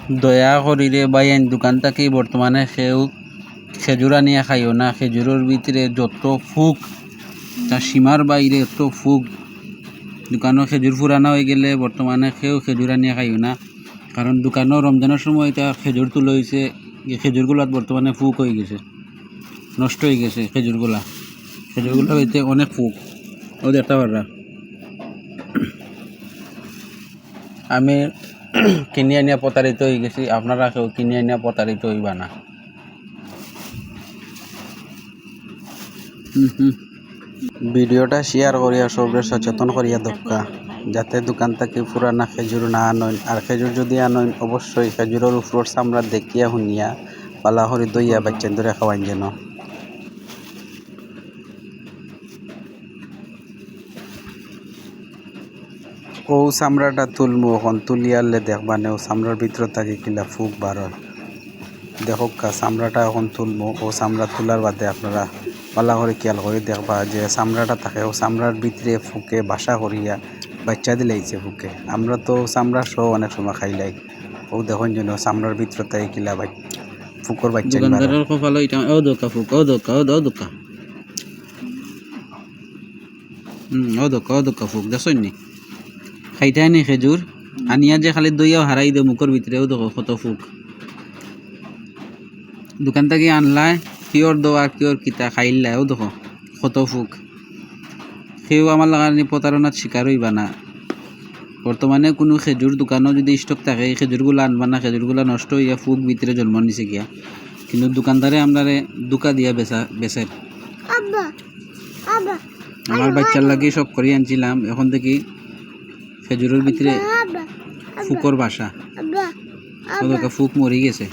দয়া করিরে বাইন দোকান থেকে বর্তমানে সেও খেজুর আনিয়া খাইও না। খেজুরের ভিতরে যত ফুক তার সীমার বাইরে এত ফুক। দোকানও খেজুর ফুরানো হয়ে গেলে বর্তমানে সেও খেজুর আনিয়া খাইও না, কারণ দোকানও রমজানের সময় তা খেজুর তুলে হয়েছে, এই খেজুরগুলাত বর্তমানে ফুক হয়ে গেছে, নষ্ট হয়ে গেছে খেজুরগুলা হইতে অনেক ফুক। ও দেখতে পাররা আমি কিনে আনিয়া প্রতারিত হয়ে গেছি, আপনারা কেউ কিনে আনিয়া প্রতারিত হইবা না। ভিডিওটা শেয়ার করিয়া সবরে সচেতন করিয়া দক্কা, যাতে দোকান থেকে পুরানা খেজুর না আনইন। আর খেজুর যদি আনইন অবশ্যই খেজুরের উপর চামড়া দেখিয়া শুনিয়া পালা করে দইয়া বাচ্চান ধরে খাওয়াইন যেন। ও চামড়াটা তুলমু, এখন তুলিয়ালে দেখবানে ও চামড়ার ভিতর থাকি কিলা ফুক বার দেখক। চামড়াটা এখন তুলমু, ও চামড়া তোলার বাদে আপনারা পালা করে খেয়াল করে দেখবা যে চামড়াটা থাকে ও চামড়ার ভিতরে ফুকে বাসা করিয়া বাচ্চা দিলাইছে ফুকে। আমরা তো চামড়া সহ অনেক সময় খাইলাই, ও দেখুন যেন চামড়ার ভিতর থেকে কিলা ফুকর বাচ্চা দোকানদারের কপালে এটা ও দোকা ফুক, ও দোকা ও দোকা ফুক দেখছেন নি খাইটাই নি খেজুর আনিয়া যে খালি দইয়াও হারাই দে মুখের ভিতরেও দেখো কত ফুক। দোকান থেকে আনলাই কিয়র দোয়া কিয়র কিতা খাইলাও দেখো কত ফুক। সেও আমার লাগানি প্রতারণার শিকার হইবা না। বর্তমানে কোনো খেজুর দোকানও যদি স্টক থাকে এই খেজুরগুলো আনবা না, খেজুরগুলো নষ্ট হইয়া ফুক ভিতরে জন্ম নিছে গিয়া। কিন্তু দোকানদারে আপনারে দুকা দিয়া বেচে। আমার বাচ্চার লাগে সব করে আনছিলাম, এখন থেকে খেজুরের ভিতরে ফুকর বাসা, ফুক মরি গেছে।